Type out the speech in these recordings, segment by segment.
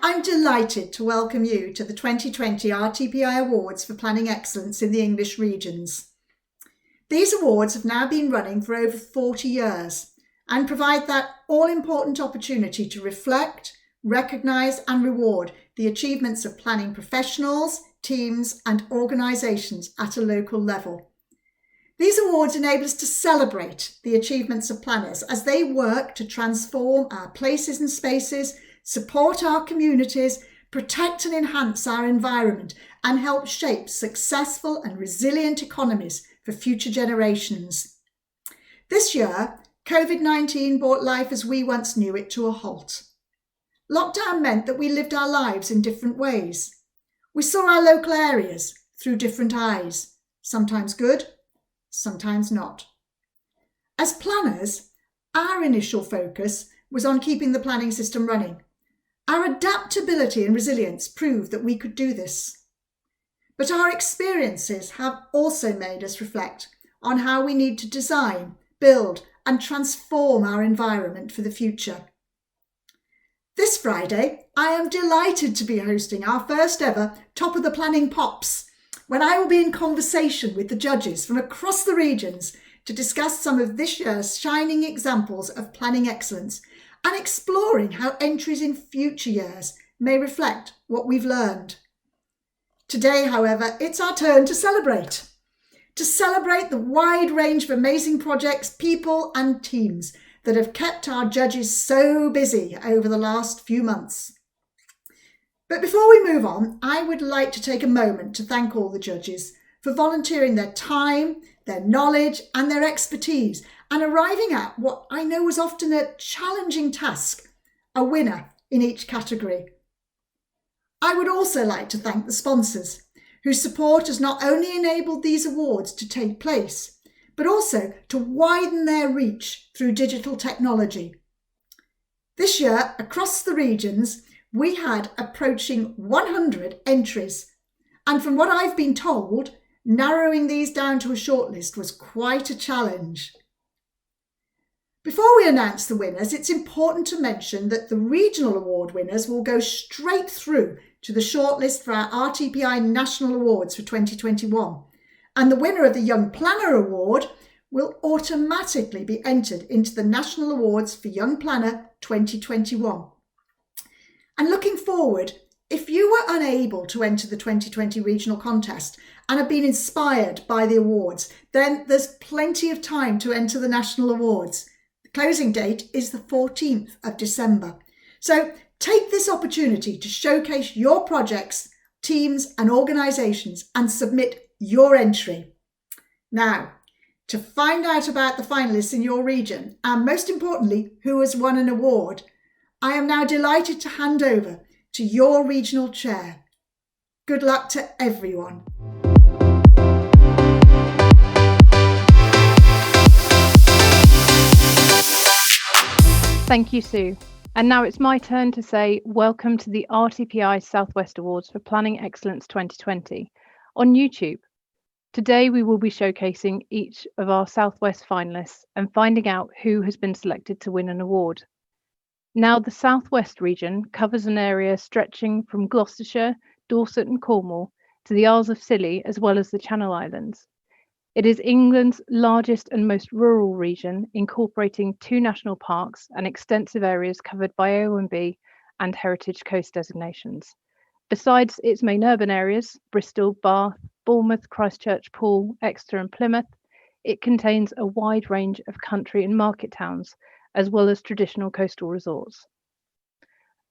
I'm delighted to welcome you to the 2020 RTPI Awards for Planning Excellence in the English regions. These awards have now been running for over 40 years and provide that all-important opportunity to reflect, recognise and reward the achievements of planning professionals, teams and organisations at a local level. These awards enable us to celebrate the achievements of planners as they work to transform our places and spaces, support our communities, protect and enhance our environment, and help shape successful and resilient economies for future generations. This year, COVID-19 brought life as we once knew it to a halt. Lockdown meant that we lived our lives in different ways. We saw our local areas through different eyes, sometimes good, sometimes not. As planners, our initial focus was on keeping the planning system running. Our adaptability and resilience proved that we could do this. But our experiences have also made us reflect on how we need to design, build and transform our environment for the future. This Friday, I am delighted to be hosting our first ever Top of the Planning Pops, when I will be in conversation with the judges from across the regions to discuss some of this year's shining examples of planning excellence and exploring how entries in future years may reflect what we've learned. Today, however, it's our turn to celebrate the wide range of amazing projects, people and teams that have kept our judges so busy over the last few months. But before we move on, I would like to take a moment to thank all the judges for volunteering their time, their knowledge and their expertise and arriving at what I know was often a challenging task, a winner in each category. I would also like to thank the sponsors, whose support has not only enabled these awards to take place, but also to widen their reach through digital technology. This year, across the regions, we had approaching 100 entries, and from what I've been told, narrowing these down to a shortlist was quite a challenge. Before we announce the winners, it's important to mention that the regional award winners will go straight through to the shortlist for our RTPI National Awards for 2021, and the winner of the Young Planner Award will automatically be entered into the National Awards for Young Planner 2021. And looking forward, if you were unable to enter the 2020 regional contest and have been inspired by the awards, then there's plenty of time to enter the national awards. The closing date is the 14th of December. So take this opportunity to showcase your projects, teams and organisations and submit your entry. Now, to find out about the finalists in your region and most importantly, who has won an award, I am now delighted to hand over to your regional chair. Good luck to everyone. Thank you, Sue. And now it's my turn to say welcome to the RTPI South West Awards for Planning Excellence 2020 on YouTube. Today we will be showcasing each of our South West finalists and finding out who has been selected to win an award. Now, the South West region covers an area stretching from Gloucestershire, Dorset and Cornwall to the Isles of Scilly as well as the Channel Islands. It is England's largest and most rural region, incorporating 2 national parks and extensive areas covered by R&B and Heritage Coast designations. Besides its main urban areas, Bristol, Bath, Bournemouth, Christchurch, Poole, Exeter and Plymouth, it contains a wide range of country and market towns, as well as traditional coastal resorts.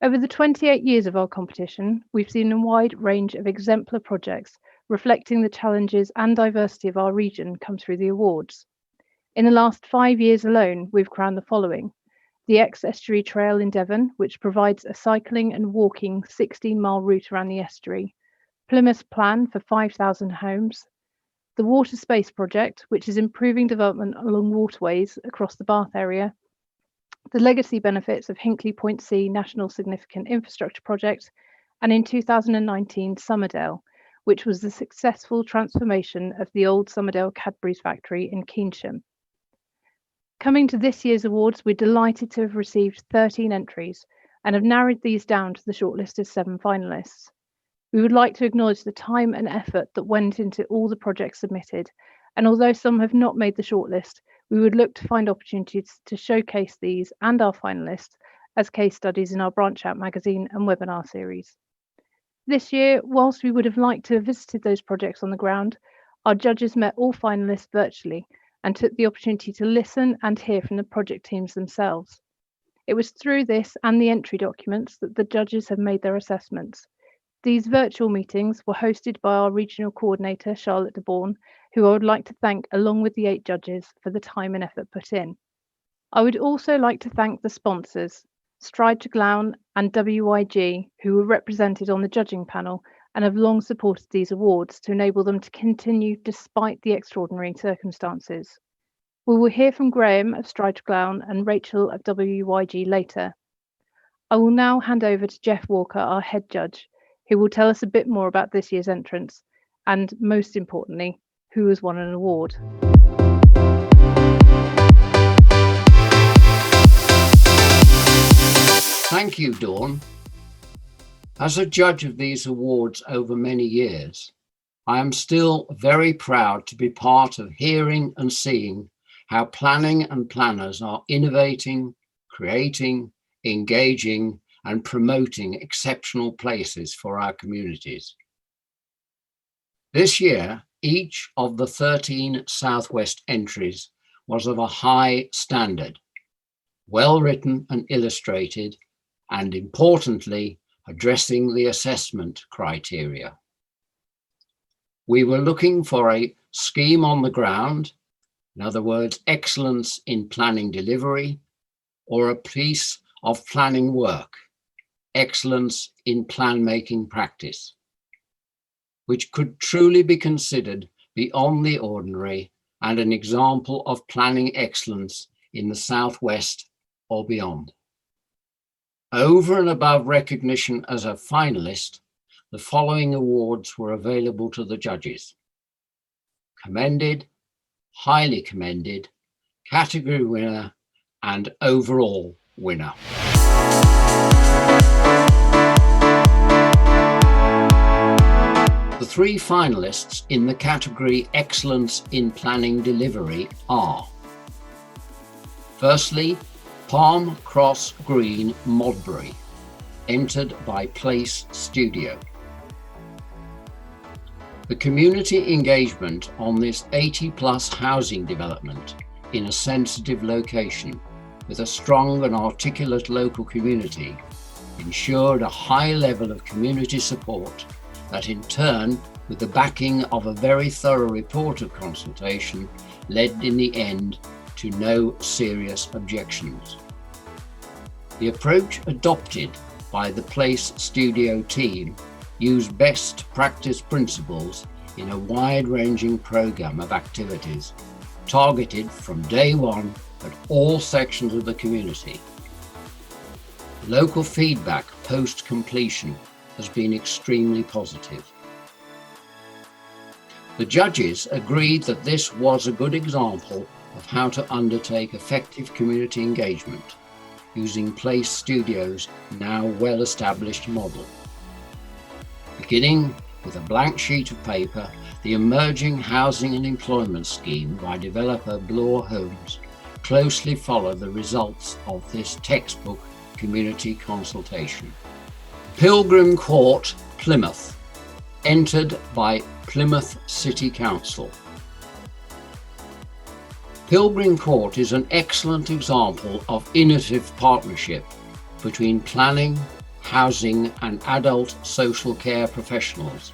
Over the 28 years of our competition, we've seen a wide range of exemplar projects reflecting the challenges and diversity of our region come through the awards. In the last 5 years alone, we've crowned the following: the Estuary Trail in Devon, which provides a cycling and walking 16-mile route around the estuary, Plymouth Plan for 5,000 homes, the Water Space Project, which is improving development along waterways across the Bath area, the legacy benefits of Hinkley Point C National Significant Infrastructure Project, and in 2019 Somerdale, which was the successful transformation of the old Somerdale Cadbury's factory in Keynsham. Coming to this year's awards, we're delighted to have received 13 entries, and have narrowed these down to the shortlisted 7 finalists. We would like to acknowledge the time and effort that went into all the projects submitted, and although some have not made the shortlist, we would look to find opportunities to showcase these and our finalists as case studies in our Branch Out magazine and webinar series. This year, whilst we would have liked to have visited those projects on the ground, our judges met all finalists virtually and took the opportunity to listen and hear from the project teams themselves. It was through this and the entry documents that the judges have made their assessments. These virtual meetings were hosted by our regional coordinator, Charlotte de Bourne, who I would like to thank along with the 8 judges for the time and effort put in. I would also like to thank the sponsors, Stride to Glown and WYG, who were represented on the judging panel and have long supported these awards to enable them to continue despite the extraordinary circumstances. We will hear from Graham of Stride to Glown and Rachel of WYG later. I will now hand over to Jeff Walker, our head judge, who will tell us a bit more about this year's entrants and, most importantly, who has won an award. Thank you, Dawn. As a judge of these awards over many years, I am still very proud to be part of hearing and seeing how planning and planners are innovating, creating, engaging, and promoting exceptional places for our communities. This year, each of the 13 Southwest entries was of a high standard, well written and illustrated, and importantly, addressing the assessment criteria. We were looking for a scheme on the ground, in other words, excellence in planning delivery, or a piece of planning work, excellence in plan-making practice, which could truly be considered beyond the ordinary and an example of planning excellence in the Southwest or beyond. Over and above recognition as a finalist, the following awards were available to the judges: commended, highly commended, category winner, and overall winner. The 3 finalists in the category Excellence in Planning Delivery are: firstly, Palm Cross Green, Modbury, entered by Place Studio. The community engagement on this 80+ housing development in a sensitive location with a strong and articulate local community ensured a high level of community support that in turn, with the backing of a very thorough report of consultation, led in the end to no serious objections. The approach adopted by the Place Studio team used best practice principles in a wide-ranging program of activities targeted from day one at all sections of the community. Local feedback post-completion has been extremely positive. The judges agreed that this was a good example of how to undertake effective community engagement using Place Studio's now well-established model. Beginning with a blank sheet of paper, the emerging housing and employment scheme by developer Bloor Homes closely followed the results of this textbook community consultation. Pilgrim Court, Plymouth, entered by Plymouth City Council. Pilgrim Court is an excellent example of innovative partnership between planning, housing and adult social care professionals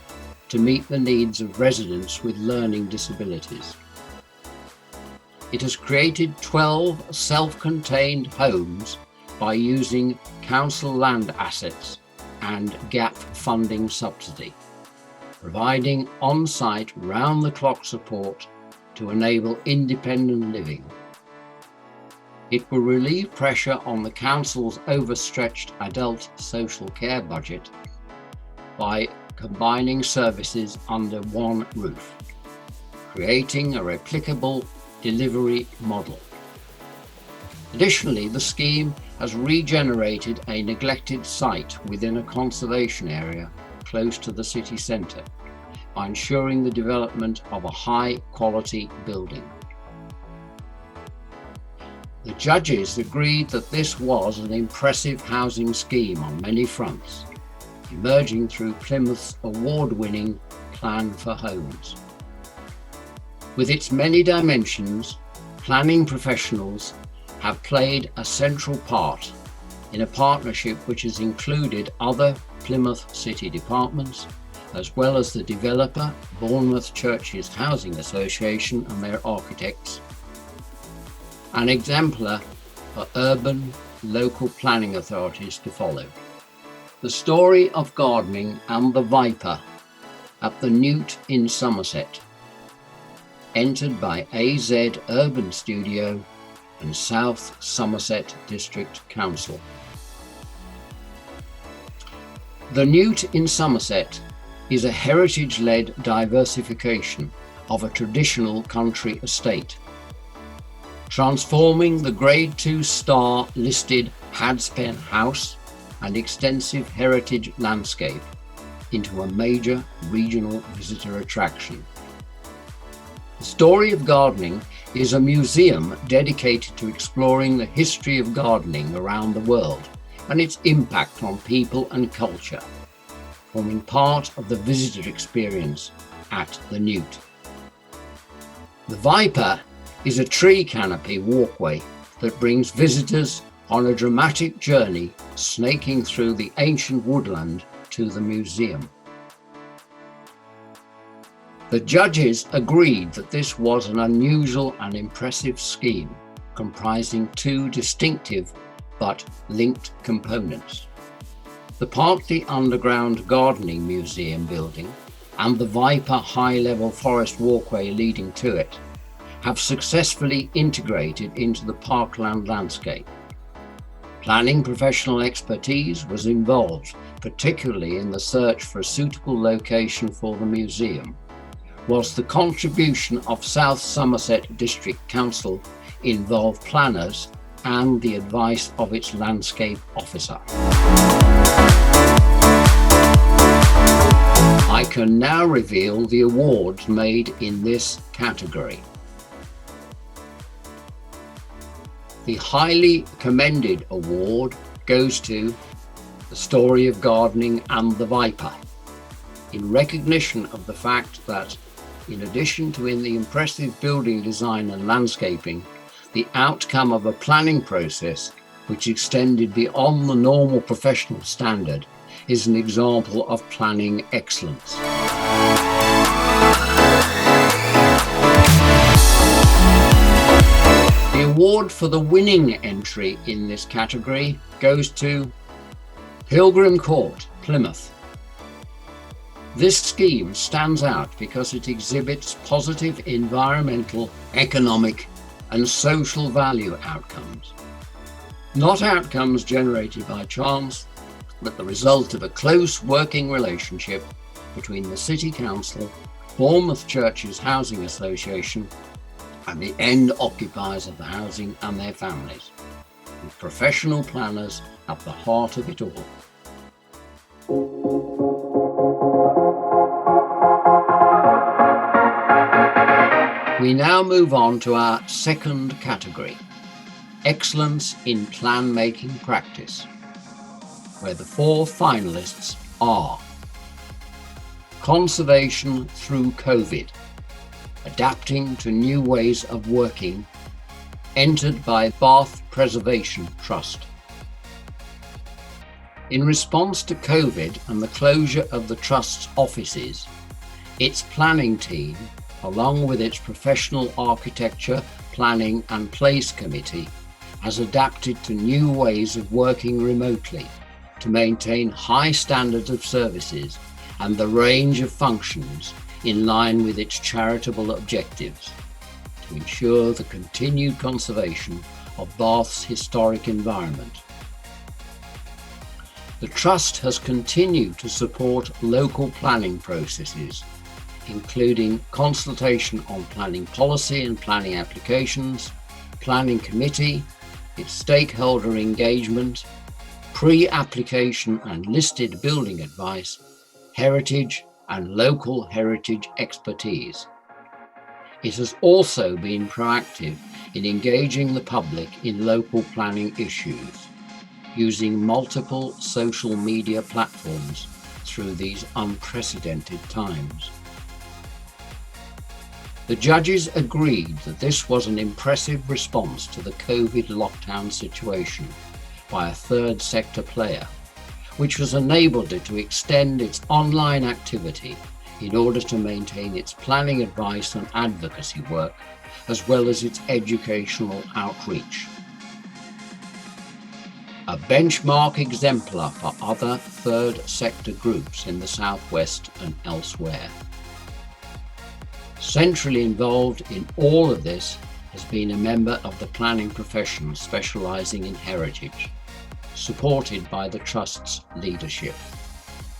to meet the needs of residents with learning disabilities. It has created 12 self-contained homes by using council land assets and gap funding subsidy, providing on-site round-the-clock support to enable independent living. It will relieve pressure on the council's overstretched adult social care budget by combining services under one roof, creating a replicable delivery model. Additionally, the scheme has regenerated a neglected site within a conservation area close to the city centre by ensuring the development of a high-quality building. The judges agreed that this was an impressive housing scheme on many fronts, emerging through Plymouth's award-winning Plan for Homes. With its many dimensions, planning professionals have played a central part in a partnership which has included other Plymouth City departments, as well as the developer, Bournemouth Churches Housing Association and their architects, an exemplar for urban local planning authorities to follow. The story of gardening and the Viper at the Newt in Somerset, entered by AZ Urban Studio and South Somerset District Council. The Newt in Somerset is a heritage-led diversification of a traditional country estate, transforming the Grade 2 star listed Hadspen House and extensive heritage landscape into a major regional visitor attraction. The Story of Gardening is a museum dedicated to exploring the history of gardening around the world and its impact on people and culture, forming part of the visitor experience at the Newt. The Viper is a tree canopy walkway that brings visitors on a dramatic journey snaking through the ancient woodland to the museum. The judges agreed that this was an unusual and impressive scheme comprising two distinctive but linked components. The partly underground gardening museum building and the Viper high-level forest walkway leading to it have successfully integrated into the parkland landscape. Planning professional expertise was involved, particularly in the search for a suitable location for the museum, whilst the contribution of South Somerset District Council involved planners and the advice of its landscape officer. I can now reveal the awards made in this category. The highly commended award goes to The Story of Gardening and the Viper, in recognition of the fact that, in addition to the impressive building design and landscaping, the outcome of a planning process which extended beyond the normal professional standard is an example of planning excellence. The award for the winning entry in this category goes to Pilgrim Court, Plymouth. This scheme stands out because it exhibits positive environmental, economic, and social value outcomes. Not outcomes generated by chance, but the result of a close working relationship between the City Council, Bournemouth Churches Housing Association, and the end occupiers of the housing and their families, with professional planners at the heart of it all. We now move on to our second category, Excellence in Plan-Making Practice, where the four finalists are Conservation Through COVID, Adapting to New Ways of Working, entered by Bath Preservation Trust. In response to COVID and the closure of the Trust's offices, its planning team, along with its professional architecture, planning and place committee, has adapted to new ways of working remotely to maintain high standards of services and the range of functions in line with its charitable objectives to ensure the continued conservation of Bath's historic environment. The Trust has continued to support local planning processes, including consultation on planning policy and planning applications, planning committee, its stakeholder engagement, pre-application and listed building advice, heritage and local heritage expertise. It has also been proactive in engaging the public in local planning issues, using multiple social media platforms through these unprecedented times. The judges agreed that this was an impressive response to the COVID lockdown situation by a third sector player, which has enabled it to extend its online activity in order to maintain its planning advice and advocacy work, as well as its educational outreach. A benchmark exemplar for other third sector groups in the Southwest and elsewhere. Centrally involved in all of this has been a member of the planning profession specialising in heritage, supported by the Trust's leadership.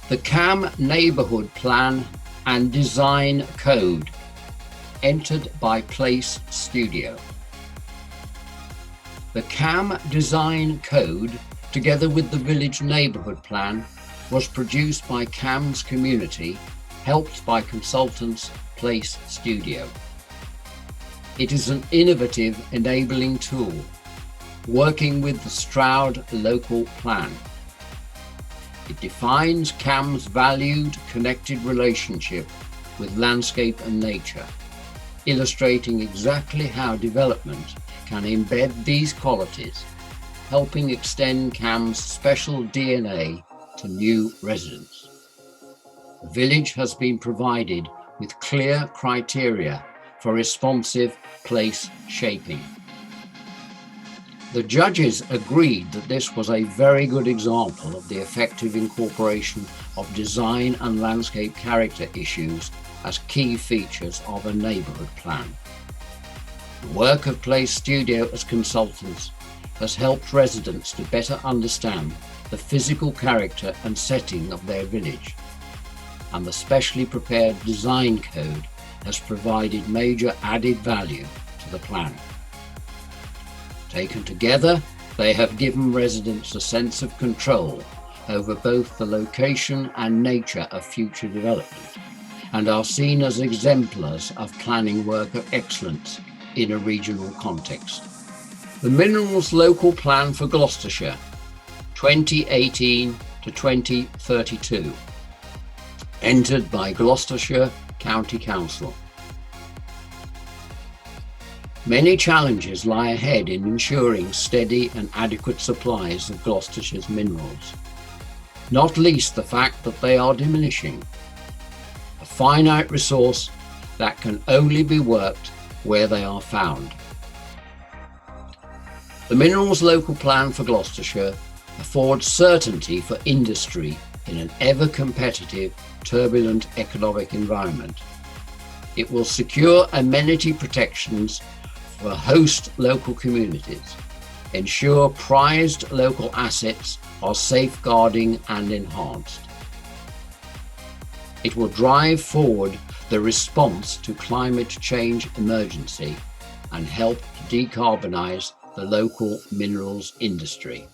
The CAM Neighbourhood Plan and Design Code, entered by Place Studio. The CAM Design Code, together with the Village Neighbourhood Plan, was produced by CAM's community, helped by consultants Place Studio. It is an innovative enabling tool, working with the Stroud Local Plan. It defines CAM's valued, connected relationship with landscape and nature, illustrating exactly how development can embed these qualities, helping extend CAM's special DNA to new residents. The village has been provided with clear criteria for responsive place shaping. The judges agreed that this was a very good example of the effective incorporation of design and landscape character issues as key features of a neighbourhood plan. The work of Place Studio as consultants has helped residents to better understand the physical character and setting of their village, and the specially prepared design code has provided major added value to the plan. Taken together, they have given residents a sense of control over both the location and nature of future development, and are seen as exemplars of planning work of excellence in a regional context. The Minerals Local Plan for Gloucestershire, 2018 to 2032, entered by Gloucestershire County Council. Many challenges lie ahead in ensuring steady and adequate supplies of Gloucestershire's minerals, not least the fact that they are diminishing, a finite resource that can only be worked where they are found. The Minerals Local Plan for Gloucestershire affords certainty for industry in an ever-competitive, turbulent economic environment. It will secure amenity protections for host local communities, ensure prized local assets are safeguarding and enhanced. It will drive forward the response to climate change emergency and help to decarbonise the local minerals industry.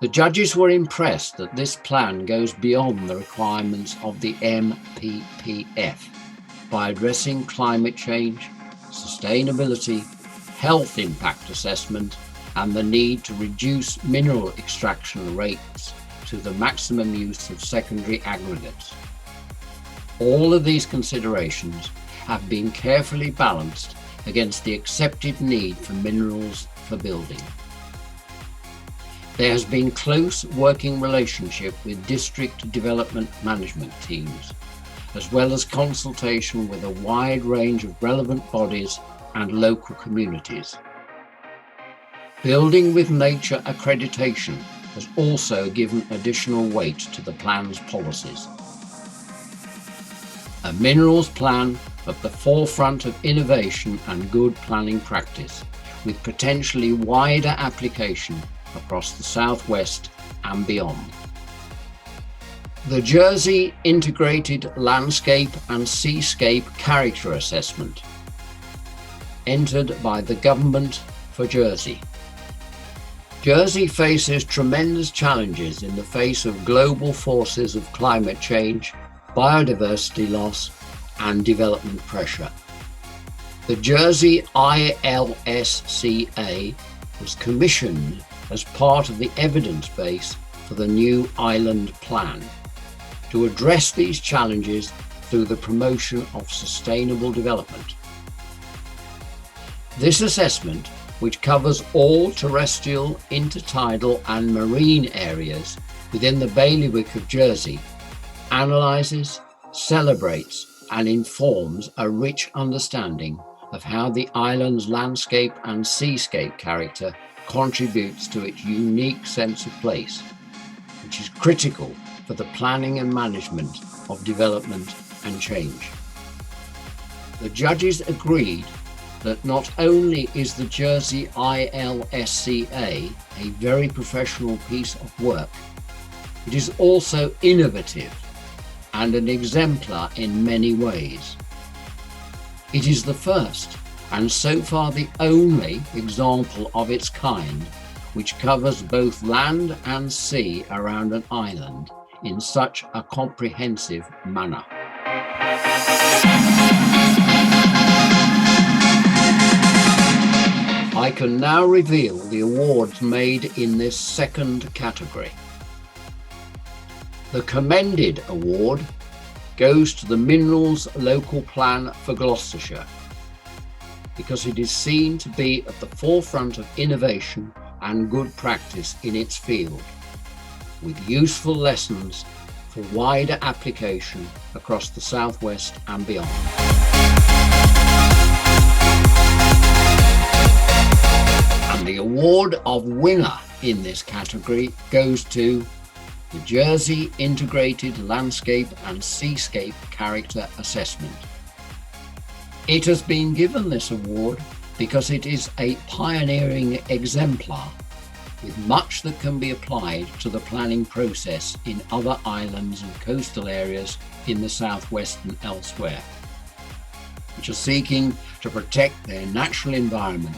The judges were impressed that this plan goes beyond the requirements of the MPPF by addressing climate change, sustainability, health impact assessment, and the need to reduce mineral extraction rates to the maximum use of secondary aggregates. All of these considerations have been carefully balanced against the accepted need for minerals for building. There has been close working relationship with district development management teams, as well as consultation with a wide range of relevant bodies and local communities. Building with Nature accreditation has also given additional weight to the plan's policies. A minerals plan at the forefront of innovation and good planning practice, with potentially wider application across the Southwest and beyond. The Jersey Integrated Landscape and Seascape Character Assessment, entered by the Government for Jersey. Jersey faces tremendous challenges in the face of global forces of climate change, biodiversity loss, and development pressure. The Jersey ILSCA was commissioned as part of the evidence base for the new island plan to address these challenges through the promotion of sustainable development. This assessment, which covers all terrestrial, intertidal and marine areas within the bailiwick of Jersey, analyses, celebrates and informs a rich understanding of how the island's landscape and seascape character contributes to its unique sense of place, which is critical for the planning and management of development and change. The judges agreed that not only is the Jersey ILSCA a very professional piece of work, it is also innovative and an exemplar in many ways. It is the first and so far the only example of its kind which covers both land and sea around an island in such a comprehensive manner. I can now reveal the awards made in this second category. The Commended Award goes to the Minerals Local Plan for Gloucestershire because it is seen to be at the forefront of innovation and good practice in its field, with useful lessons for wider application across the South West and beyond. And the award of winner in this category goes to the Jersey Integrated Landscape and Seascape Character Assessment. It has been given this award because it is a pioneering exemplar with much that can be applied to the planning process in other islands and coastal areas in the southwest and elsewhere, which are seeking to protect their natural environment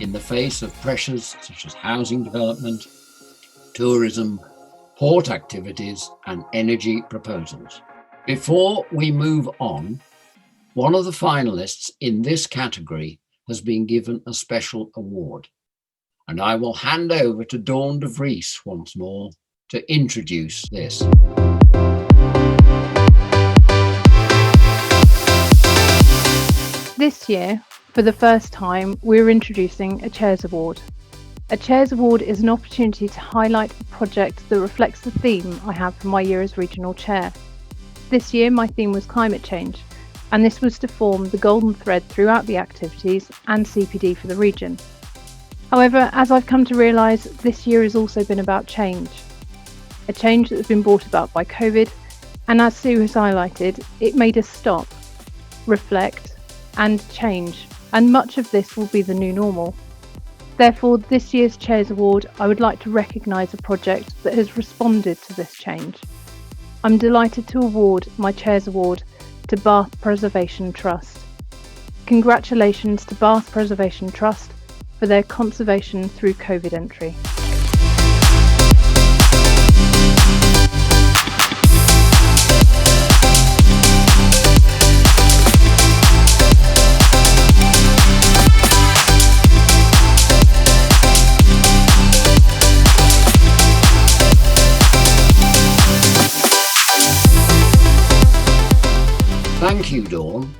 in the face of pressures such as housing development, tourism, port activities and energy proposals. Before we move on, one of the finalists in this category has been given a special award, and I will hand over to Dawn de Vries once more to introduce this. This year, for the first time, we're introducing a Chairs Award. A Chairs Award is an opportunity to highlight a project that reflects the theme I have for my year as Regional Chair. This year my theme was climate change, and this was to form the golden thread throughout the activities and CPD for the region. However, as I've come to realise, this year has also been about change. A change that has been brought about by COVID, and as Sue has highlighted, it made us stop, reflect and change, and much of this will be the new normal. Therefore, this year's Chairs Award, I would like to recognise a project that has responded to this change. I'm delighted to award my Chairs Award to Bath Preservation Trust. Congratulations to Bath Preservation Trust for their conservation through COVID entry. Thank you, Dawn,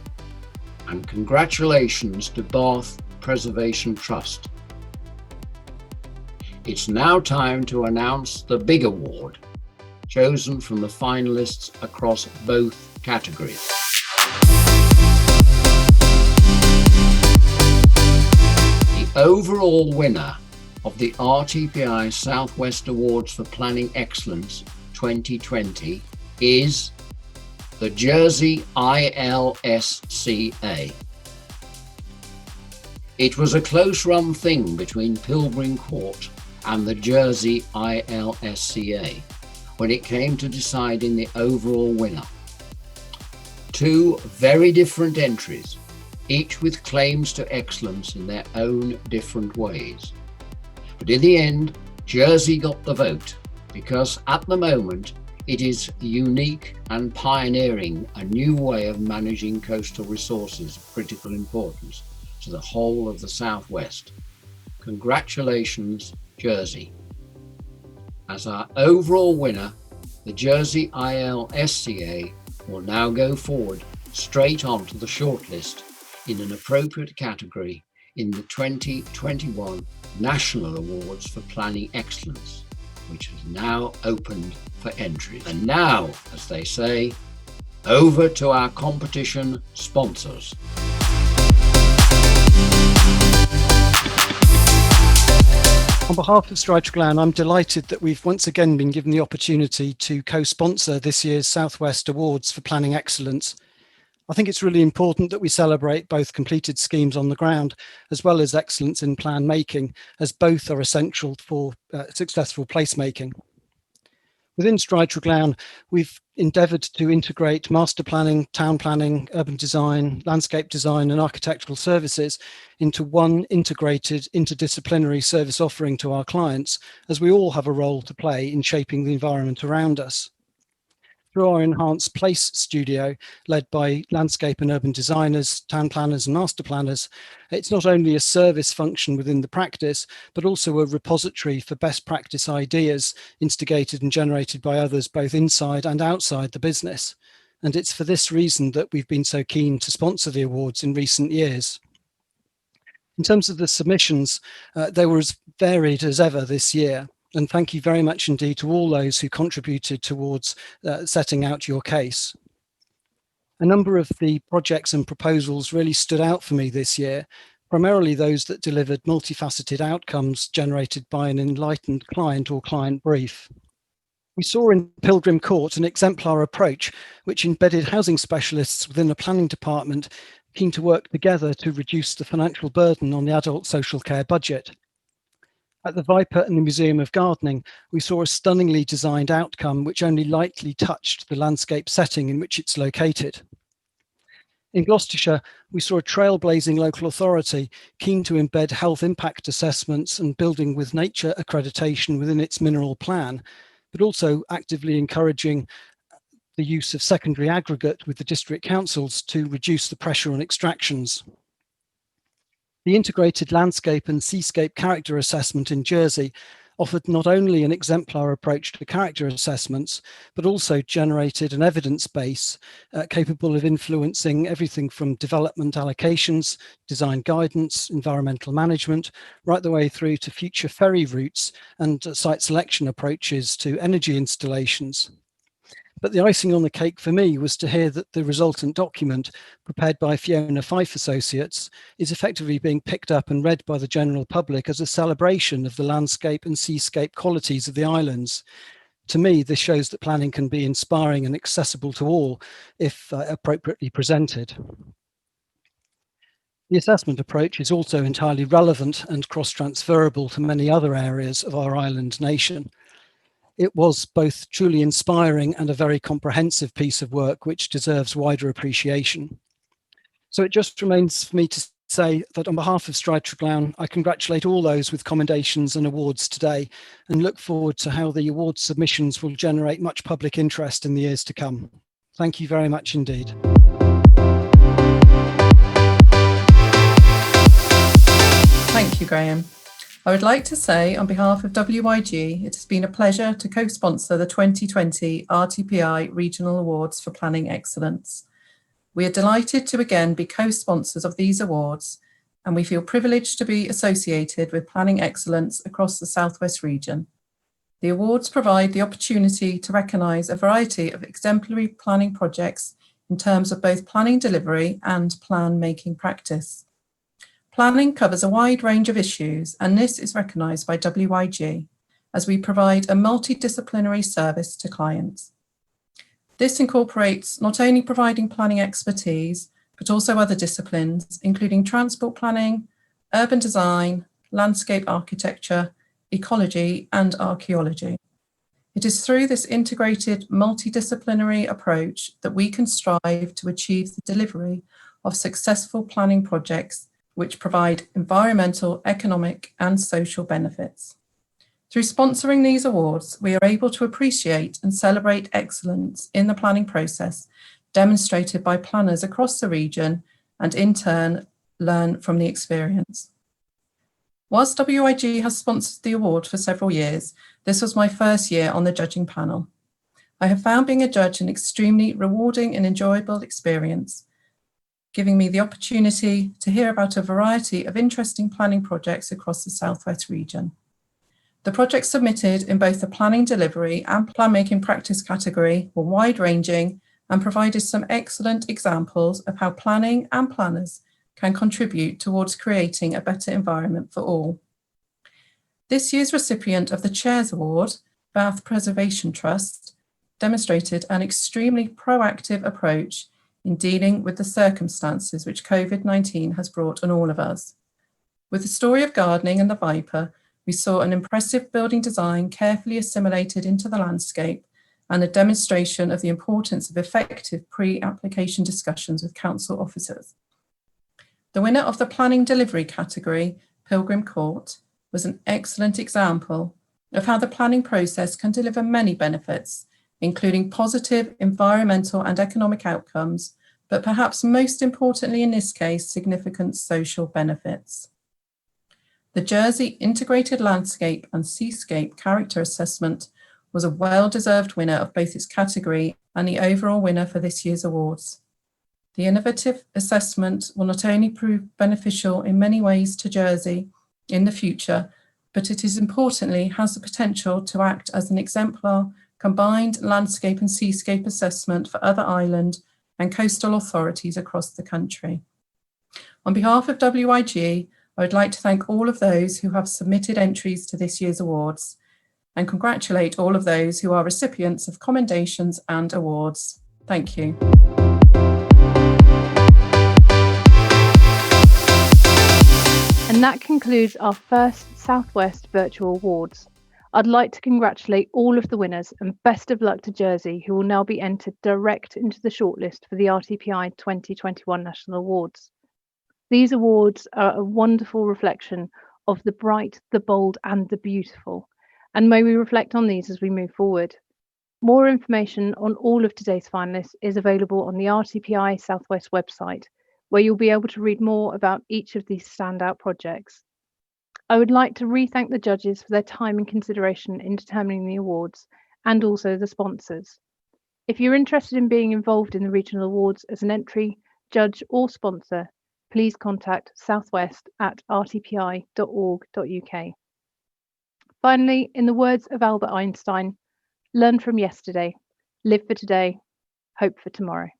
and congratulations to Bath Preservation Trust. It's now time to announce the big award, chosen from the finalists across both categories. The overall winner of the RTPI South West Awards for Planning Excellence 2020 is the Jersey ILSCA. It was a close-run thing between Pilgrim Court and the Jersey ILSCA when it came to deciding the overall winner. Two very different entries each with claims to excellence in their own different ways. But in the end, Jersey got the vote because at the moment it is unique and pioneering a new way of managing coastal resources of critical importance to the whole of the Southwest. Congratulations, Jersey. As our overall winner, the Jersey ILSCA will now go forward straight onto the shortlist in an appropriate category in the 2021 National Awards for Planning Excellence, which has now opened for entries. And now, as they say, over to our competition sponsors. On behalf of Stride Glan, I'm delighted that we've once again been given the opportunity to co-sponsor this year's South West Awards for Planning Excellence. I think it's really important that we celebrate both completed schemes on the ground as well as excellence in plan making, as both are essential for successful placemaking. Within Stride Glan, we've endeavoured to integrate master planning, town planning, urban design, landscape design and architectural services into one integrated interdisciplinary service offering to our clients, as we all have a role to play in shaping the environment around us. Through our enhanced place studio, led by landscape and urban designers, town planners and master planners, it's not only a service function within the practice, but also a repository for best practice ideas instigated and generated by others both inside and outside the business. And it's for this reason that we've been so keen to sponsor the awards in recent years. In terms of the submissions, they were as varied as ever this year. And thank you very much indeed to all those who contributed towards setting out your case. A number of the projects and proposals really stood out for me this year, primarily those that delivered multifaceted outcomes generated by an enlightened client or client brief. We saw in Pilgrim Court an exemplar approach which embedded housing specialists within a planning department keen to work together to reduce the financial burden on the adult social care budget. At the Viper and the Museum of Gardening, we saw a stunningly designed outcome which only lightly touched the landscape setting in which it's located. In Gloucestershire, we saw a trailblazing local authority keen to embed health impact assessments and building with nature accreditation within its mineral plan, but also actively encouraging the use of secondary aggregate with the district councils to reduce the pressure on extractions. The integrated landscape and seascape character assessment in Jersey offered not only an exemplar approach to character assessments, but also generated an evidence base capable of influencing everything from development allocations, design guidance, environmental management, right the way through to future ferry routes and site selection approaches to energy installations. But the icing on the cake for me was to hear that the resultant document, prepared by Fiona Fife Associates, is effectively being picked up and read by the general public as a celebration of the landscape and seascape qualities of the islands. To me, this shows that planning can be inspiring and accessible to all if appropriately presented. The assessment approach is also entirely relevant and cross-transferable to many other areas of our island nation. It was both truly inspiring and a very comprehensive piece of work which deserves wider appreciation. So it just remains for me to say that on behalf of Stride Glan, I congratulate all those with commendations and awards today and look forward to how the awards submissions will generate much public interest in the years to come. Thank you very much indeed. Thank you, Graham. I would like to say on behalf of WIG, it has been a pleasure to co-sponsor the 2020 RTPI Regional Awards for Planning Excellence. We are delighted to again be co-sponsors of these awards, and we feel privileged to be associated with planning excellence across the South West region. The awards provide the opportunity to recognise a variety of exemplary planning projects in terms of both planning delivery and plan making practice. Planning covers a wide range of issues, and this is recognised by WIG as we provide a multidisciplinary service to clients. This incorporates not only providing planning expertise, but also other disciplines, including transport planning, urban design, landscape architecture, ecology, and archaeology. It is through this integrated multidisciplinary approach that we can strive to achieve the delivery of successful planning projects which provide environmental, economic and social benefits. Through sponsoring these awards, we are able to appreciate and celebrate excellence in the planning process demonstrated by planners across the region and in turn learn from the experience. Whilst WIG has sponsored the award for several years, this was my first year on the judging panel. I have found being a judge an extremely rewarding and enjoyable experience, giving me the opportunity to hear about a variety of interesting planning projects across the South West region. The projects submitted in both the planning delivery and planmaking practice category were wide-ranging and provided some excellent examples of how planning and planners can contribute towards creating a better environment for all. This year's recipient of the Chairs Award, Bath Preservation Trust, demonstrated an extremely proactive approach in dealing with the circumstances which COVID-19 has brought on all of us. With the story of gardening and the Viper, we saw an impressive building design carefully assimilated into the landscape and a demonstration of the importance of effective pre-application discussions with council officers. The winner of the planning delivery category, Pilgrim Court, was an excellent example of how the planning process can deliver many benefits, including positive environmental and economic outcomes, but perhaps most importantly in this case, significant social benefits. The Jersey Integrated Landscape and Seascape Character Assessment was a well-deserved winner of both its category and the overall winner for this year's awards. The innovative assessment will not only prove beneficial in many ways to Jersey in the future, but it is importantly has the potential to act as an exemplar combined landscape and seascape assessment for other island and coastal authorities across the country. On behalf of WIG, I would like to thank all of those who have submitted entries to this year's awards and congratulate all of those who are recipients of commendations and awards. Thank you. And that concludes our first Southwest Virtual Awards. I'd like to congratulate all of the winners and best of luck to Jersey, who will now be entered direct into the shortlist for the RTPI 2021 National Awards. These awards are a wonderful reflection of the bright, the bold and the beautiful, and may we reflect on these as we move forward. More information on all of today's finalists is available on the RTPI South West website, where you'll be able to read more about each of these standout projects. I would like to re-thank the judges for their time and consideration in determining the awards, and also the sponsors. If you're interested in being involved in the regional awards as an entry, judge or sponsor, please contact southwest@rtpi.org.uk. Finally, in the words of Albert Einstein, learn from yesterday, live for today, hope for tomorrow.